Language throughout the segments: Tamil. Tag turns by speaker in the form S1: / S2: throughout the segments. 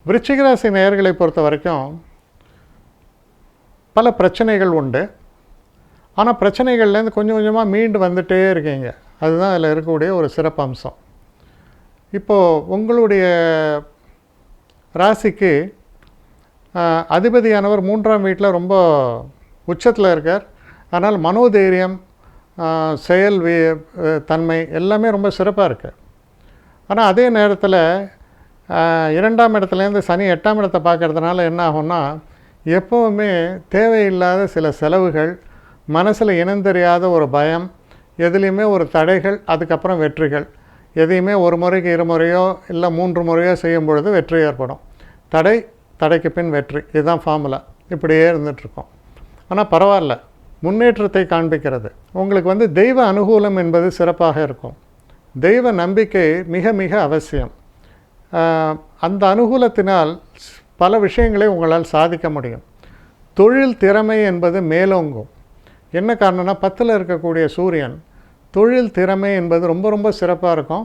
S1: விருச்சிக ராசி நேயர்களை பொறுத்த வரைக்கும் பல பிரச்சனைகள் உண்டு. ஆனால் பிரச்சனைகள்லேருந்து கொஞ்சம் கொஞ்சமாக மீண்டு வந்துகிட்டே இருக்கீங்க. அதுதான் அதில் இருக்கக்கூடிய ஒரு சிறப்பம்சம். இப்போது உங்களுடைய ராசிக்கு அதிபதியானவர் 3ஆம் வீட்டில் ரொம்ப உச்சத்தில் இருக்கார். அதனால் மனோதைரியம், செயல் தன்மை எல்லாமே ரொம்ப சிறப்பாக இருக்குது. ஆனால் அதே நேரத்தில் 2ஆம் இடத்துலேருந்து சனி 8ஆம் இடத்தை பார்க்கறதுனால என்ன ஆகும்னா, எப்போவுமே தேவையில்லாத சில செலவுகள், மனசில் இனந்தெரியாத ஒரு பயம், எதுலேயுமே ஒரு தடைகள், அதுக்கப்புறம் வெற்றிகள். எதையுமே ஒரு முறைக்கு 2 முறையோ இல்லை 3 முறையோ செய்யும் பொழுது வெற்றி ஏற்படும். தடைக்கு பின் வெற்றி, இதுதான் ஃபார்முலா. இப்படியே இருந்துகிட்ருக்கோம். ஆனால் பரவாயில்ல, முன்னேற்றத்தை காண்பிக்கிறது. உங்களுக்கு தெய்வ அனுகூலம் என்பது சிறப்பாக இருக்கும். தெய்வ நம்பிக்கை மிக மிக அவசியம். அந்த அனுகூலத்தினால் பல விஷயங்களை உங்களால் சாதிக்க முடியும். தொழில் திறமை என்பது மேலோங்கும். என்ன காரணம்னா, 10ல் இருக்கக்கூடிய சூரியன் தொழில் திறமை என்பது ரொம்ப ரொம்ப சிறப்பாக இருக்கும்.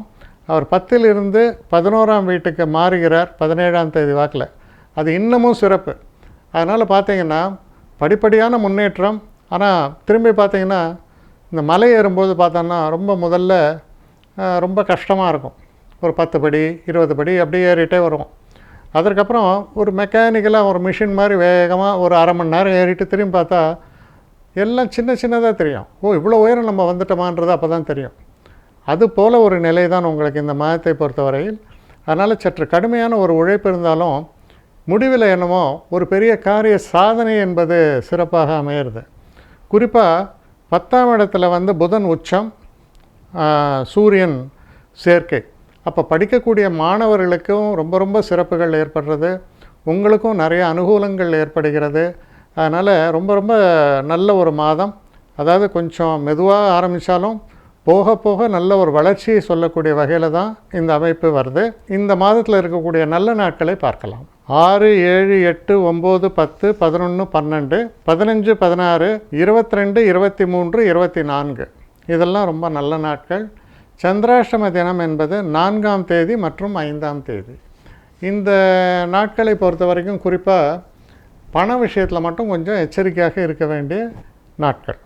S1: அவர் 10ல் இருந்து 11ஆம் வீட்டுக்கு மாறுகிறார் 17ஆம் தேதி வாக்கில். அது இன்னமும் சிறப்பு. அதனால் பார்த்திங்கன்னா படிப்படியான முன்னேற்றம். ஆனால் திரும்பி பார்த்திங்கன்னா இந்த மலை ஏறும்போது பார்த்தோன்னா முதல்ல ரொம்ப கஷ்டமாக இருக்கும். ஒரு 10 படி 20 படி அப்படியே ஏறிட்டே வருவோம். அதற்கப்புறம் ஒரு மெக்கானிக்கலாக ஒரு மிஷின் மாதிரி வேகமாக ஒரு அரை மணி நேரம் ஏறிட்டு திரும்பி பார்த்தா எல்லாம் சின்னதாக தெரியும். இவ்வளோ உயரம் நம்ம வந்துட்டோமான்றது அப்போ தான் தெரியும். அதுபோல் ஒரு நிலை தான் உங்களுக்கு இந்த மாதத்தை பொறுத்தவரையில். அதனால் சற்று கடுமையான ஒரு உழைப்பு இருந்தாலும் முடிவில் என்னமோ ஒரு பெரிய காரிய சாதனை என்பது சிறப்பாக அமையிறது. குறிப்பாக 10ஆம் இடத்துல புதன் உச்சம், சூரியன் சேர்க்கை. அப்போ படிக்கக்கூடிய மாணவர்களுக்கும் ரொம்ப ரொம்ப சிறப்புகள் ஏற்படுறது. உங்களுக்கும் நிறைய அனுகூலங்கள் ஏற்படுகிறது. அதனால் ரொம்ப ரொம்ப நல்ல ஒரு மாதம். அதாவது கொஞ்சம் மெதுவாக ஆரம்பித்தாலும் போக போக நல்ல ஒரு வளர்ச்சியை சொல்லக்கூடிய வகையில் தான் இந்த அமைப்பு வருது. இந்த மாதத்தில் இருக்கக்கூடிய நல்ல நாட்களை பார்க்கலாம். 6, 7, 8, 9, 10, 11, 12, 15, 16, 22, 23, 24 இதெல்லாம் ரொம்ப நல்ல நாட்கள். சந்திராஷ்டம தினம் என்பது 4ஆம் தேதி மற்றும் 5ஆம் தேதி. இந்த நாட்களை பொறுத்த வரைக்கும் குறிப்பாக பண விஷயத்தில் மட்டும் கொஞ்சம் எச்சரிக்கையாக இருக்க வேண்டிய நாட்கள்.